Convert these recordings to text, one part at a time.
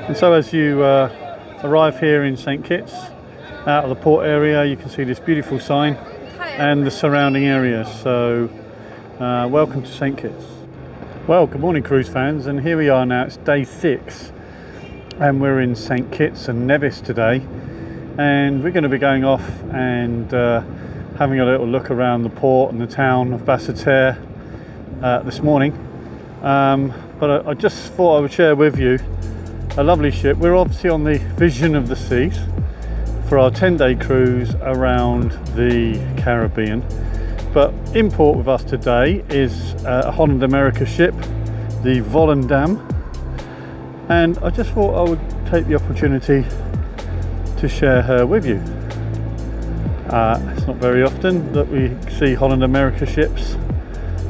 And so as you arrive here in St Kitts, out of the port area, you can see this beautiful sign and the surrounding areas. So welcome to St Kitts. Well, good morning cruise fans, and here we are now. It's day 6 and we're in St Kitts and Nevis today, and we're going to be going off and having a little look around the port and the town of Basseterre this morning. But I just thought I would share with you a lovely ship. We're obviously on the Vision of the Seas for our 10-day cruise around the Caribbean. But in port with us today is a Holland America ship, the Volendam. And I just thought I would take the opportunity to share her with you. It's not very often that we see Holland America ships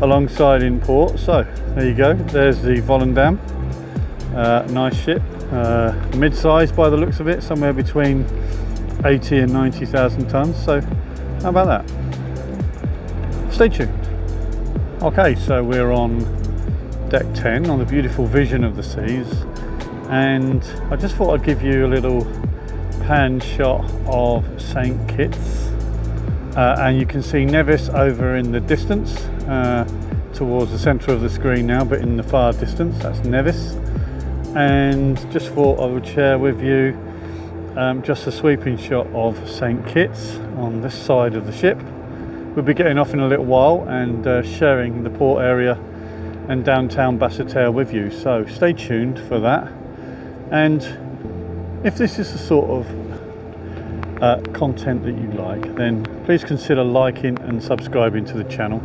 alongside in port. So there you go, there's the Volendam. Nice ship, mid-size by the looks of it, somewhere between 80 and 90,000 tons. So how about that? Stay tuned. Okay, so we're on deck 10 on the beautiful Vision of the Seas, and I just thought I'd give you a little pan shot of St Kitts, and you can see Nevis over in the distance, towards the centre of the screen now, but in the far distance, that's Nevis. And just thought I would share with you just a sweeping shot of St Kitts on this side of the ship. We'll be getting off in a little while and sharing the port area and downtown Basseterre with you, so stay tuned for that. And if this is the sort of content that you like, then please consider liking and subscribing to the channel.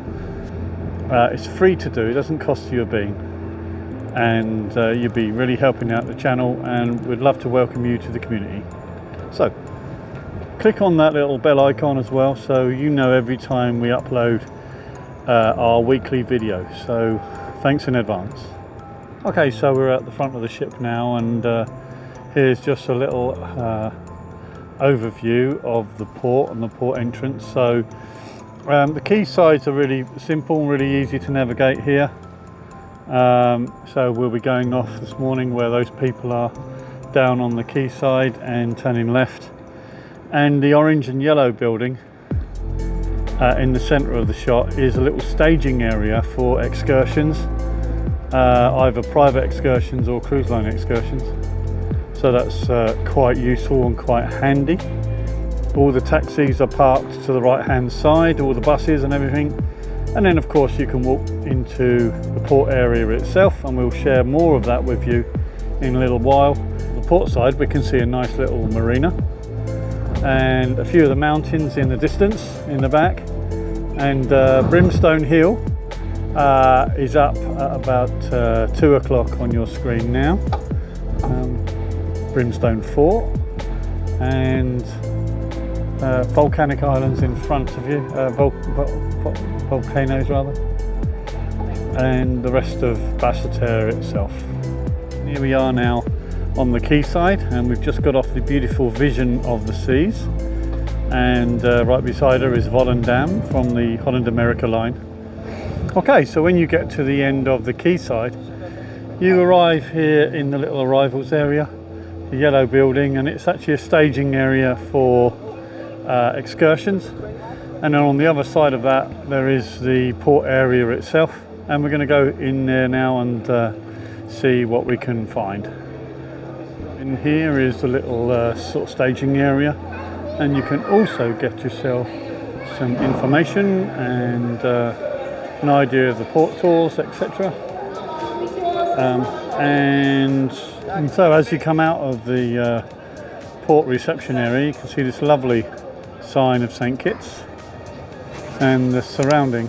It's free to do, it doesn't cost you a bean, and you'll be really helping out the channel, and we'd love to welcome you to the community. So click on that little bell icon as well, so you know every time we upload our weekly video. So thanks in advance. Okay, so we're at the front of the ship now, and here's just a little overview of the port and the port entrance. So the quay sides are really simple, really easy to navigate here. So we'll be going off this morning where those people are, down on the quay side and turning left. And the orange and yellow building in the centre of the shot is a little staging area for excursions, either private excursions or cruise line excursions. So that's quite useful and quite handy. All the taxis are parked to the right hand side, all the buses and everything. And then of course you can walk into the port area itself, and we'll share more of that with you in a little while. On the port side we can see a nice little marina and a few of the mountains in the distance in the back, and Brimstone Hill is up at about 2 o'clock on your screen now. Brimstone Fort and volcanic islands in front of you, volcanoes rather, and the rest of Basseterre itself. Here we are now on the quayside, and we've just got off the beautiful Vision of the Seas, and right beside her is Volendam from the Holland America line. Okay, so when you get to the end of the quayside, you arrive here in the little arrivals area, the yellow building, and it's actually a staging area for excursions. And then on the other side of that there is the port area itself, and we're going to go in there now and see what we can find. In here is the little sort of staging area, and you can also get yourself some information and an idea of the port tours, etc. And so as you come out of the port reception area, you can see this lovely sign of St Kitts and the surrounding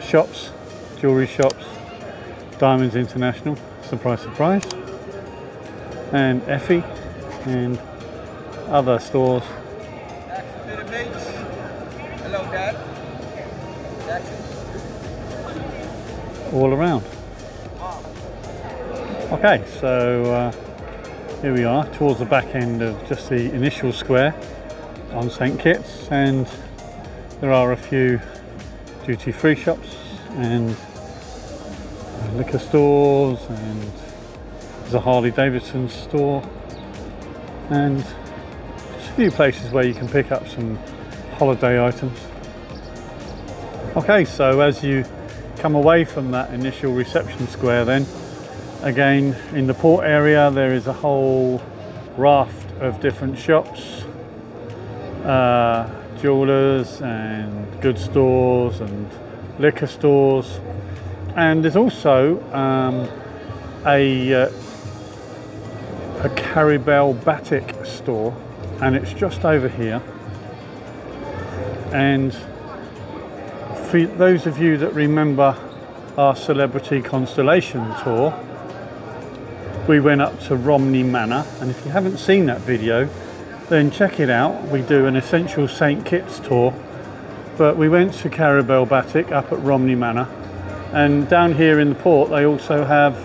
shops, jewellery shops, Diamonds International, surprise surprise, and Effie and other stores. Hello, Dad. All around. Okay, so here we are towards the back end of just the initial square on St Kitts, and there are a few duty-free shops and liquor stores and There's a Harley-Davidson store and just a few places where you can pick up some holiday items. Okay, so as you come away from that initial reception square, then again in the port area there is a whole raft of different shops, jewelers and goods stores and liquor stores, and there's also a Caribel batik store, and it's just over here. And for those of you that remember our celebrity constellation tour, we went up to Romney Manor, and if you haven't seen that video, then check it out. We do an essential St Kitts tour, but we went to Caribel batik up at Romney Manor, and down here in the port they also have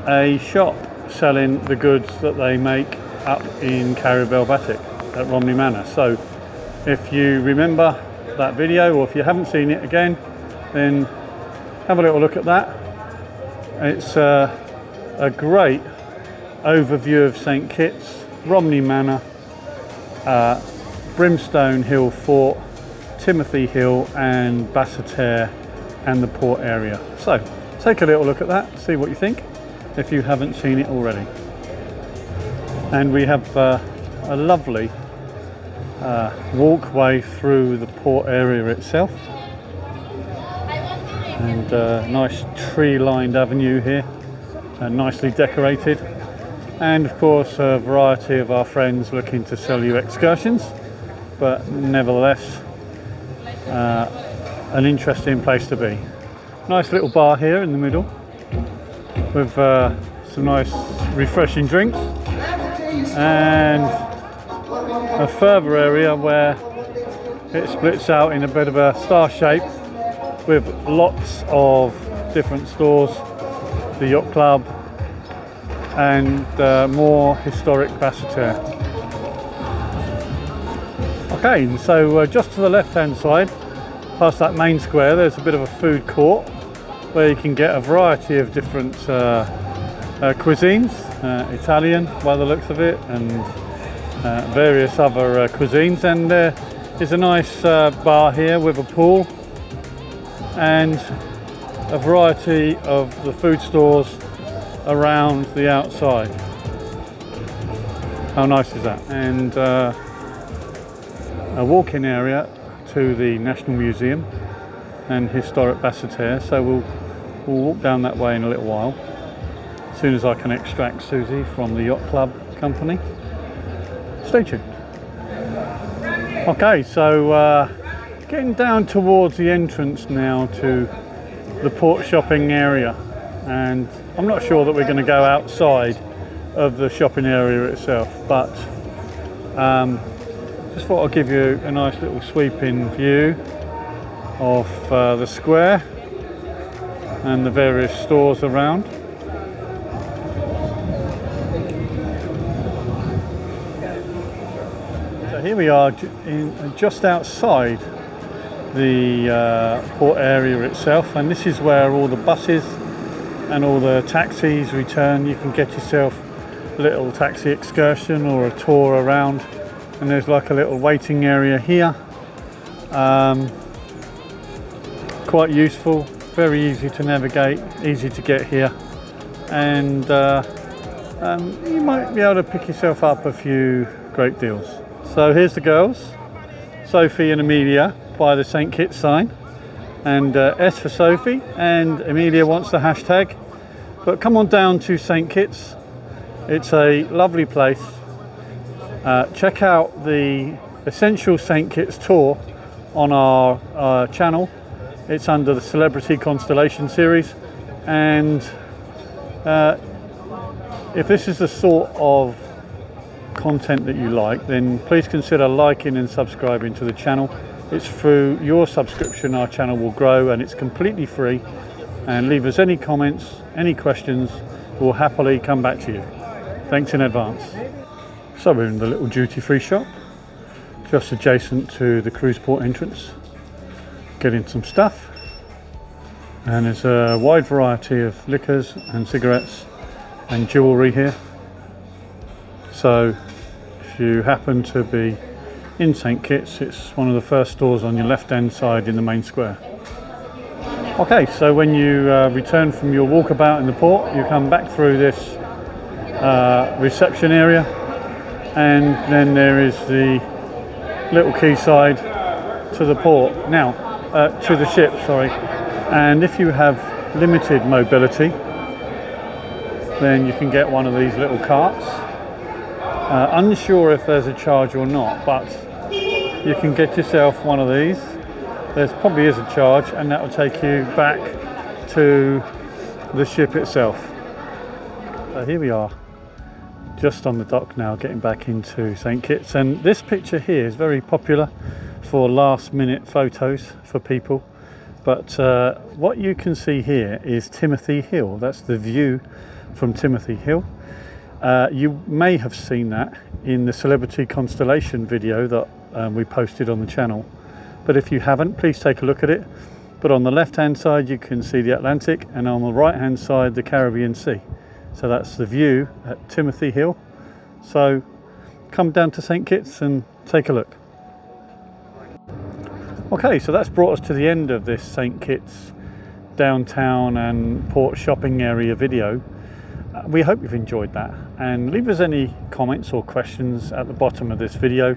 a shop selling the goods that they make up in Caribel batik at Romney Manor. So if you remember that video, or if you haven't seen it again, then have a little look at that. It's a great overview of St Kitts, Romney Manor, Brimstone Hill Fort, Timothy Hill and Basseterre and the port area. So take a little look at that, see what you think if you haven't seen it already. And we have a lovely walkway through the port area itself, and a nice tree-lined avenue here, nicely decorated, and of course a variety of our friends looking to sell you excursions, but nevertheless an interesting place to be. Nice little bar here in the middle with some nice refreshing drinks, and a further area where it splits out in a bit of a star shape with lots of different stores, the yacht club and more historic Basseterre. Okay, and so just to the left hand side, past that main square, there's a bit of a food court where you can get a variety of different cuisines, Italian by the looks of it, and various other cuisines, and there is a nice bar here with a pool and a variety of the food stores around the outside. How nice is that? And a walk-in area to the National Museum and Historic Basseterre, so we'll walk down that way in a little while, as soon as I can extract Susie from the yacht club company. Stay tuned. Okay, so getting down towards the entrance now to the port shopping area, and I'm not sure that we're going to go outside of the shopping area itself, but just thought I'd give you a nice little sweeping view of the square and the various stores around. So here we are just outside the port area itself, and this is where all the buses and all the taxis return. You can get yourself a little taxi excursion or a tour around, and there's like a little waiting area here. Quite useful, very easy to navigate, easy to get here, and you might be able to pick yourself up a few great deals. So here's the girls, Sophie and Amelia, by the St Kitts sign, and S for Sophie, and Amelia wants the hashtag. But come on down to St Kitts, it's a lovely place. Check out the Essential St Kitts tour on our channel. It's under the Celebrity Constellation series, and if this is the sort of content that you like, then please consider liking and subscribing to the channel. It's through your subscription our channel will grow, and it's completely free. And leave us any comments, any questions, we'll happily come back to you. Thanks in advance. So we're in the little duty-free shop just adjacent to the cruise port entrance, getting some stuff, and there's a wide variety of liquors and cigarettes and jewellery here. So if you happen to be in St Kitts, it's one of the first stores on your left hand side in the main square. Okay, so when you return from your walkabout in the port, you come back through this reception area, and then there is the little quayside to the port, to the ship, sorry. And if you have limited mobility, then you can get one of these little carts. Unsure if there's a charge or not, but you can get yourself one of these. There probably is a charge, and that will take you back to the ship itself. So here we are, just on the dock now, getting back into St Kitts, and this picture here is very popular for last minute photos for people. But what you can see here is Timothy Hill. That's the view from Timothy Hill. You may have seen that in the celebrity constellation video that we posted on the channel, but if you haven't, please take a look at it. But on the left hand side you can see the Atlantic, and on the right hand side the Caribbean Sea. So that's the view at Timothy Hill. So come down to St Kitts and take a look. Okay, so that's brought us to the end of this St Kitts downtown and port shopping area video. We hope you've enjoyed that, and leave us any comments or questions at the bottom of this video,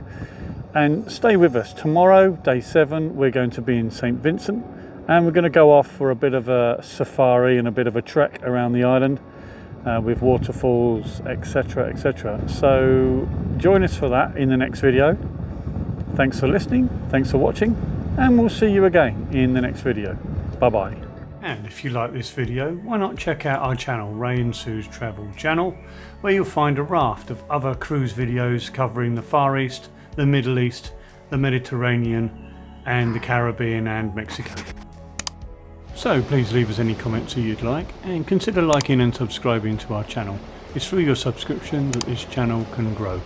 and stay with us. Tomorrow, day 7, we're going to be in St Vincent, and we're going to go off for a bit of a safari and a bit of a trek around the island with waterfalls, etc, etc. So join us for that in the next video. Thanks for listening, thanks for watching, and we'll see you again in the next video. Bye bye. And if you like this video, why not check out our channel, Ray and Sue's Travel Channel, where you'll find a raft of other cruise videos covering the Far East, the Middle East, the Mediterranean, and the Caribbean and Mexico. So please leave us any comments that you'd like, and consider liking and subscribing to our channel. It's through your subscription that this channel can grow.